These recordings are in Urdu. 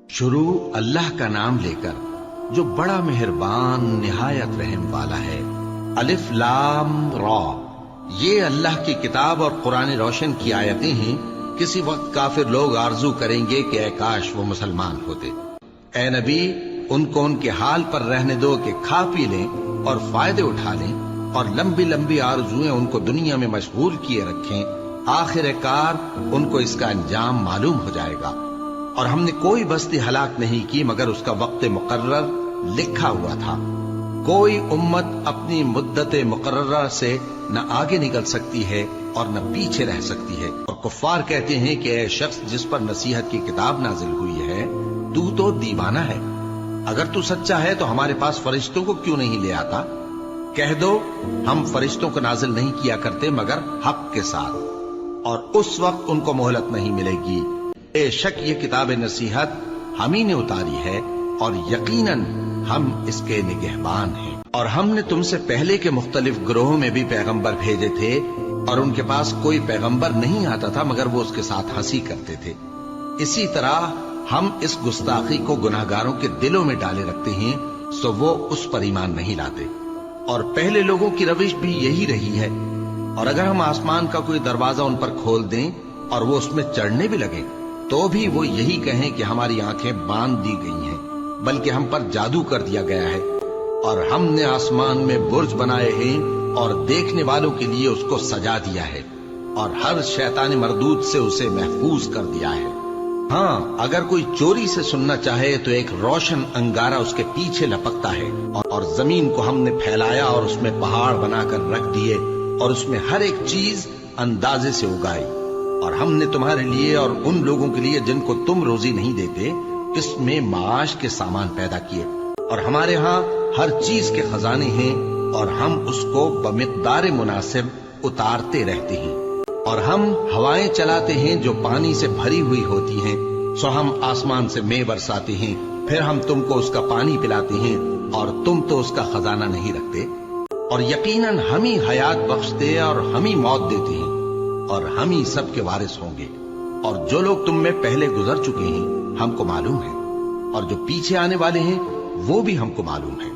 شروع اللہ کا نام لے کر جو بڑا مہربان نہایت رحم والا ہے۔ الف لام را، یہ اللہ کی کتاب اور قرآن روشن کی آیتیں ہیں۔ کسی وقت کافر لوگ آرزو کریں گے کہ اے کاش وہ مسلمان ہوتے۔ اے نبی، ان کو ان کے حال پر رہنے دو کہ کھا پی لیں اور فائدے اٹھا لیں، اور لمبی لمبی آرزویں ان کو دنیا میں مشغول کیے رکھیں۔ آخر کار ان کو اس کا انجام معلوم ہو جائے گا۔ اور ہم نے کوئی بستی ہلاک نہیں کی مگر اس کا وقت مقرر لکھا ہوا تھا۔ کوئی امت اپنی مدت مقررہ سے نہ آگے نکل سکتی ہے اور نہ پیچھے رہ سکتی ہے۔ اور کفار کہتے ہیں کہ اے شخص جس پر نصیحت کی کتاب نازل ہوئی ہے، تو دیوانہ ہے۔ اگر تو سچا ہے تو ہمارے پاس فرشتوں کو کیوں نہیں لے آتا؟ کہہ دو ہم فرشتوں کو نازل نہیں کیا کرتے مگر حق کے ساتھ، اور اس وقت ان کو مہلت نہیں ملے گی۔ بے شک یہ کتاب نصیحت ہم ہی نے اتاری ہے، اور یقیناً ہم اس کے نگہبان ہیں۔ اور ہم نے تم سے پہلے کے مختلف گروہوں میں بھی پیغمبر بھیجے تھے، اور ان کے پاس کوئی پیغمبر نہیں آتا تھا مگر وہ اس کے ساتھ ہنسی کرتے تھے۔ اسی طرح ہم اس گستاخی کو گناہگاروں کے دلوں میں ڈالے رکھتے ہیں، سو وہ اس پر ایمان نہیں لاتے۔ اور پہلے لوگوں کی روش بھی یہی رہی ہے۔ اور اگر ہم آسمان کا کوئی دروازہ ان پر کھول دیں اور وہ اس میں چڑھنے بھی لگیں تو بھی وہ یہی کہیں کہ ہماری آنکھیں باندھ دی گئی ہیں، بلکہ ہم پر جادو کر دیا گیا ہے۔ اور ہم نے آسمان میں برج بنائے ہیں اور دیکھنے والوں کے لیے اس کو سجا دیا ہے، اور ہر شیطان مردود سے اسے محفوظ کر دیا ہے۔ ہاں، اگر کوئی چوری سے سننا چاہے تو ایک روشن انگارہ اس کے پیچھے لپکتا ہے۔ اور زمین کو ہم نے پھیلایا اور اس میں پہاڑ بنا کر رکھ دیے، اور اس میں ہر ایک چیز اندازے سے اگائی۔ اور ہم نے تمہارے لیے اور ان لوگوں کے لیے جن کو تم روزی نہیں دیتے اس میں معاش کے سامان پیدا کیے۔ اور ہمارے ہاں ہر چیز کے خزانے ہیں، اور ہم اس کو بمقدار مناسب اتارتے رہتے ہیں۔ اور ہم ہوائیں چلاتے ہیں جو پانی سے بھری ہوئی ہوتی ہیں، سو ہم آسمان سے مے برساتے ہیں، پھر ہم تم کو اس کا پانی پلاتے ہیں، اور تم تو اس کا خزانہ نہیں رکھتے۔ اور یقیناً ہم ہی حیات بخشتے اور ہم ہی موت دیتے ہیں، اور ہم ہی سب کے وارث ہوں گے۔ اور جو لوگ تم میں پہلے گزر چکے ہیں ہم کو معلوم ہے، اور جو پیچھے آنے والے ہیں وہ بھی ہم کو معلوم ہے۔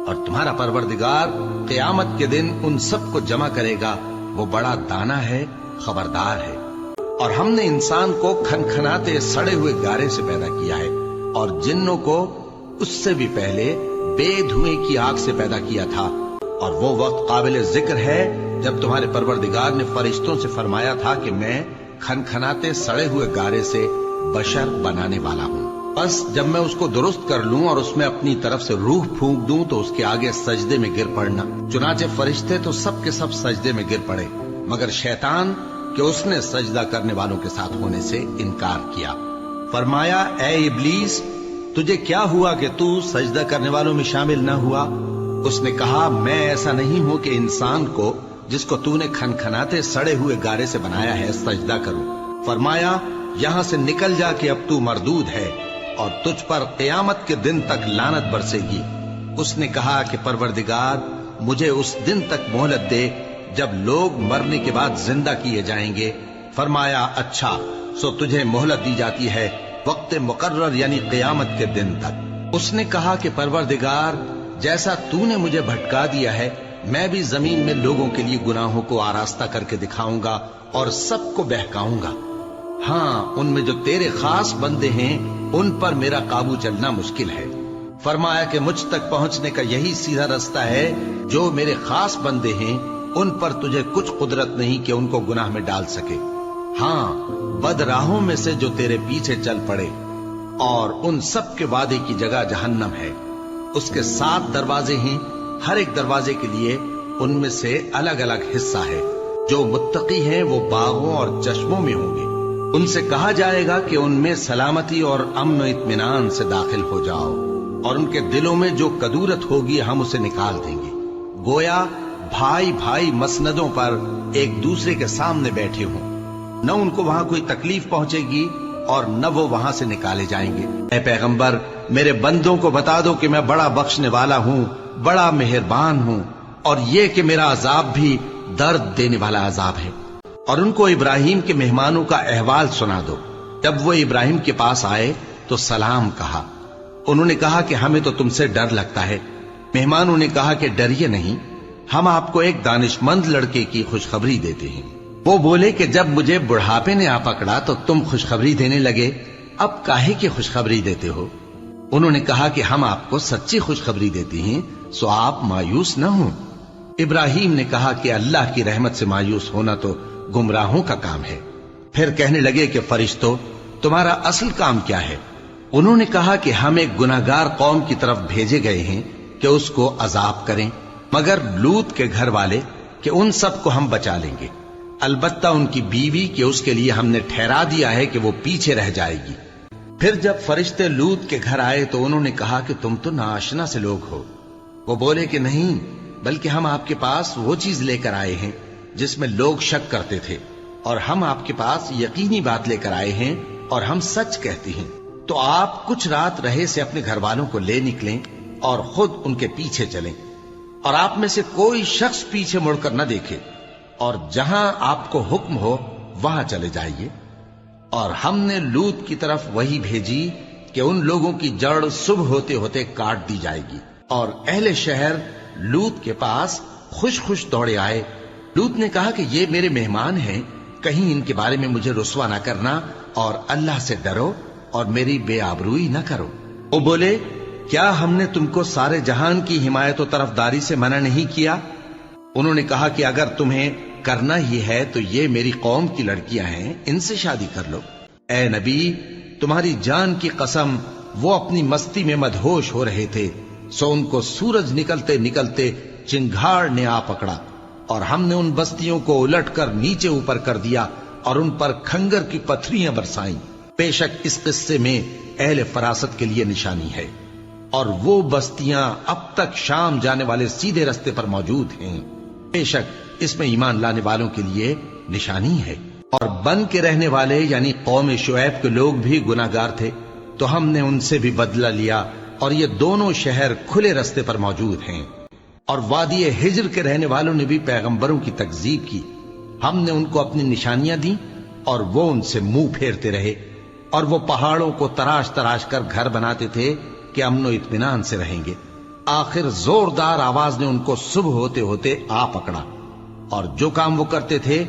اور تمہارا پروردگار قیامت کے دن ان سب کو جمع کرے گا، وہ بڑا دانا ہے، خبردار ہے۔ اور ہم نے انسان کو کھنکھناتے سڑے ہوئے گارے سے پیدا کیا ہے، اور جنوں کو اس سے بھی پہلے بے دھوئیں کی آگ سے پیدا کیا تھا۔ اور وہ وقت قابل ذکر ہے جب تمہارے پروردگار نے فرشتوں سے فرمایا تھا کہ میں کھنکھناتے سڑے ہوئے گارے سے بشر بنانے والا ہوں، بس جب میں اس کو درست کر لوں اور اس میں اپنی طرف سے روح پھونک دوں تو اس کے آگے سجدے میں گر پڑنا۔ چنانچہ فرشتے تو سب کے سب سجدے میں گر پڑے مگر شیطان کہ اس نے سجدہ کرنے والوں کے ساتھ ہونے سے انکار کیا۔ فرمایا اے ابلیس، تجھے کیا ہوا کہ تو سجدہ کرنے والوں میں شامل نہ ہوا؟ اس نے کہا میں ایسا نہیں ہوں کہ انسان کو جس کو تو نے کھنکھناتے سڑے ہوئے گارے سے بنایا ہے سجدہ کروں۔ فرمایا یہاں سے نکل جا کہ اب تو مردود ہے، اور تجھ پر قیامت کے دن تک لعنت برسے گی۔ اس نے کہا کہ پروردگار مجھے اس دن تک مہلت دے جب لوگ مرنے کے بعد زندہ کیے جائیں گے۔ فرمایا اچھا، سو تجھے مہلت دی جاتی ہے وقت مقرر یعنی قیامت کے دن تک۔ اس نے کہا کہ پروردگار جیسا تو نے مجھے بھٹکا دیا ہے میں بھی زمین میں لوگوں کے لیے گناہوں کو آراستہ کر کے دکھاؤں گا اور سب کو بہکاؤں گا۔ ہاں، ان میں جو تیرے خاص بندے ہیں ان پر میرا قابو چلنا مشکل ہے۔ فرمایا کہ مجھ تک پہنچنے کا یہی سیدھا رستہ ہے، جو میرے خاص بندے ہیں ان پر تجھے کچھ قدرت نہیں کہ ان کو گناہ میں ڈال سکے۔ ہاں، بد راہوں میں سے جو تیرے پیچھے چل پڑے، اور ان سب کے وعدے کی جگہ جہنم ہے۔ اس کے 7 دروازے ہیں، ہر ایک دروازے کے لیے ان میں سے الگ الگ حصہ ہے۔ جو متقی ہیں وہ باغوں اور چشموں میں ہوں گے۔ ان سے کہا جائے گا کہ ان میں سلامتی اور امن و اطمینان سے داخل ہو جاؤ، اور ان کے دلوں میں جو کدورت ہوگی ہم اسے نکال دیں گے، گویا بھائی بھائی مسندوں پر ایک دوسرے کے سامنے بیٹھے ہوں۔ نہ ان کو وہاں کوئی تکلیف پہنچے گی اور نہ وہ وہاں سے نکالے جائیں گے۔ اے پیغمبر، میرے بندوں کو بتا دو کہ میں بڑا بخشنے والا ہوں، بڑا مہربان ہوں، اور یہ کہ میرا عذاب بھی درد دینے والا عذاب ہے۔ اور ان کو ابراہیم کے مہمانوں کا احوال سنا دو۔ جب وہ ابراہیم کے پاس آئے تو سلام کہا۔ انہوں نے کہا کہ ہمیں تو تم سے ڈر لگتا ہے۔ مہمانوں نے کہا کہ ڈریے نہیں، ہم آپ کو ایک دانشمند لڑکے کی خوشخبری دیتے ہیں۔ وہ بولے کہ جب مجھے بڑھاپے نے آ پکڑا تو تم خوشخبری دینے لگے، اب کاہے کی خوشخبری دیتے ہو؟ انہوں نے کہا کہ ہم آپ کو سچی خوشخبری دیتے ہیں، سو آپ مایوس نہ ہوں۔ ابراہیم نے کہا کہ اللہ کی رحمت سے مایوس ہونا تو گمراہوں کا کام ہے۔ پھر کہنے لگے کہ فرشتوں، تمہارا اصل کام کیا ہے؟ انہوں نے کہا کہ ہم ایک گناہگار قوم کی طرف بھیجے گئے ہیں کہ اس کو عذاب کریں، مگر لوط کے گھر والے کہ ان سب کو ہم بچا لیں گے، البتہ ان کی بیوی کہ اس کے لیے ہم نے ٹھہرا دیا ہے کہ وہ پیچھے رہ جائے گی۔ پھر جب فرشتے لوط کے گھر آئے تو انہوں نے کہا کہ تم تو ناآشنا سے لوگ ہو۔ وہ بولے کہ نہیں، بلکہ ہم آپ کے پاس وہ چیز لے کر آئے ہیں جس میں لوگ شک کرتے تھے، اور ہم آپ کے پاس یقینی بات لے کر آئے ہیں اور ہم سچ کہتے ہیں۔ تو آپ کچھ رات رہے سے اپنے گھر والوں کو لے نکلیں اور خود ان کے پیچھے چلیں، اور آپ میں سے کوئی شخص پیچھے مڑ کر نہ دیکھے، اور جہاں آپ کو حکم ہو وہاں چلے جائیے۔ اور ہم نے لوط کی طرف وہی بھیجی کہ ان لوگوں کی جڑ صبح ہوتے ہوتے کاٹ دی جائے گی۔ اور اہل شہر لوط کے پاس خوش خوش دوڑے آئے۔ لوط نے کہا کہ یہ میرے مہمان ہیں، کہیں ان کے بارے میں مجھے رسوا نہ کرنا، اور اللہ سے ڈرو اور میری بے آبروئی نہ کرو۔ وہ بولے، کیا ہم نے تم کو سارے جہان کی حمایت و طرفداری سے منع نہیں کیا؟ انہوں نے کہا کہ اگر تمہیں کرنا ہی ہے تو یہ میری قوم کی لڑکیاں ہیں، ان سے شادی کر لو۔ اے نبی، تمہاری جان کی قسم، وہ اپنی مستی میں مدہوش ہو رہے تھے، سو ان کو سورج نکلتے نکلتے چنگھاڑ نے آ پکڑا، اور ہم نے ان بستیوں کو الٹ کر نیچے اوپر کر دیا اور ان پر کھنگر کی پتھریاں برسائیں۔ بے شک اس قصے میں اہل فراست کے لیے نشانی ہے، اور وہ بستیاں اب تک شام جانے والے سیدھے رستے پر موجود ہیں۔ بے شک اس میں ایمان لانے والوں کے لیے نشانی ہے۔ اور بن کے رہنے والے یعنی قوم شعیب کے لوگ بھی گناہگار تھے، تو ہم نے ان سے بھی بدلہ لیا، اور یہ دونوں شہر کھلے رستے پر موجود ہیں۔ اور وادی ہجر کے رہنے والوں نے بھی پیغمبروں کی تکذیب کی، ہم نے ان کو اپنی نشانیاں دیں اور وہ ان سے منہ پھیرتے رہے، اور وہ پہاڑوں کو تراش تراش کر گھر بناتے تھے کہ امن و اطمینان سے رہیں گے۔ آخر زوردار آواز نے ان کو صبح ہوتے ہوتے آ پکڑا، اور جو کام وہ کرتے تھے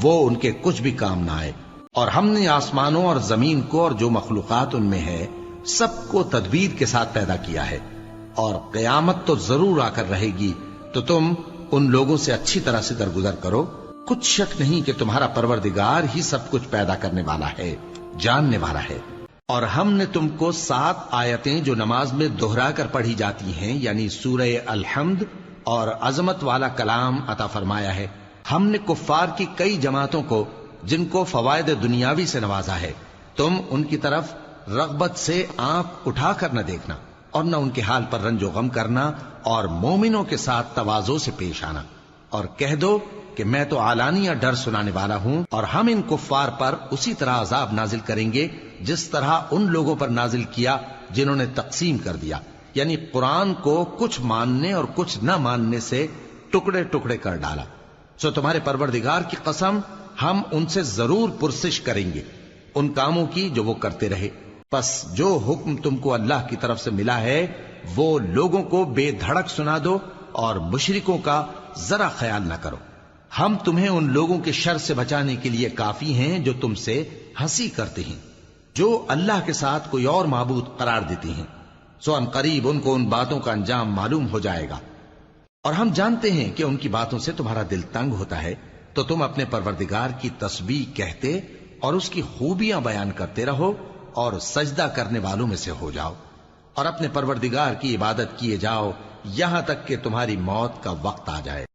وہ ان کے کچھ بھی کام نہ آئے۔ اور ہم نے آسمانوں اور زمین کو اور جو مخلوقات ان میں ہے سب کو تدبیر کے ساتھ پیدا کیا ہے، اور قیامت تو ضرور آ کر رہے گی، تو تم ان لوگوں سے اچھی طرح سے درگزر کرو۔ کچھ شک نہیں کہ تمہارا پروردگار ہی سب کچھ پیدا کرنے والا ہے، جاننے والا ہے۔ اور ہم نے تم کو 7 آیتیں جو نماز میں دہرا کر پڑھی جاتی ہیں، یعنی سورہ الحمد اور عظمت والا کلام عطا فرمایا ہے۔ ہم نے کفار کی کئی جماعتوں کو جن کو فوائد دنیاوی سے نوازا ہے، تم ان کی طرف رغبت سے آنکھ اٹھا کر نہ دیکھنا، اور نہ ان کے حال پر رنج و غم کرنا، اور مومنوں کے ساتھ تواضع سے پیش آنا، اور کہہ دو کہ میں تو اعلانیہ ڈر سنانے والا ہوں، اور ہم ان کفار پر اسی طرح عذاب نازل کریں گے جس طرح ان لوگوں پر نازل کیا جنہوں نے تقسیم کر دیا، یعنی قرآن کو کچھ ماننے اور کچھ نہ ماننے سے ٹکڑے ٹکڑے کر ڈالا۔ سو تمہارے پروردگار کی قسم، ہم ان سے ضرور پرسش کریں گے ان کاموں کی جو وہ کرتے رہے۔ پس جو حکم تم کو اللہ کی طرف سے ملا ہے وہ لوگوں کو بے دھڑک سنا دو، اور مشرکوں کا ذرا خیال نہ کرو۔ ہم تمہیں ان لوگوں کے شر سے بچانے کے لیے کافی ہیں جو تم سے ہنسی کرتے ہیں، جو اللہ کے ساتھ کوئی اور معبود قرار دیتے ہیں، سو ان قریب ان کو ان باتوں کا انجام معلوم ہو جائے گا۔ اور ہم جانتے ہیں کہ ان کی باتوں سے تمہارا دل تنگ ہوتا ہے، تو تم اپنے پروردگار کی تسبیح کہتے اور اس کی خوبیاں بیان کرتے رہو، اور سجدہ کرنے والوں میں سے ہو جاؤ، اور اپنے پروردگار کی عبادت کیے جاؤ یہاں تک کہ تمہاری موت کا وقت آ جائے۔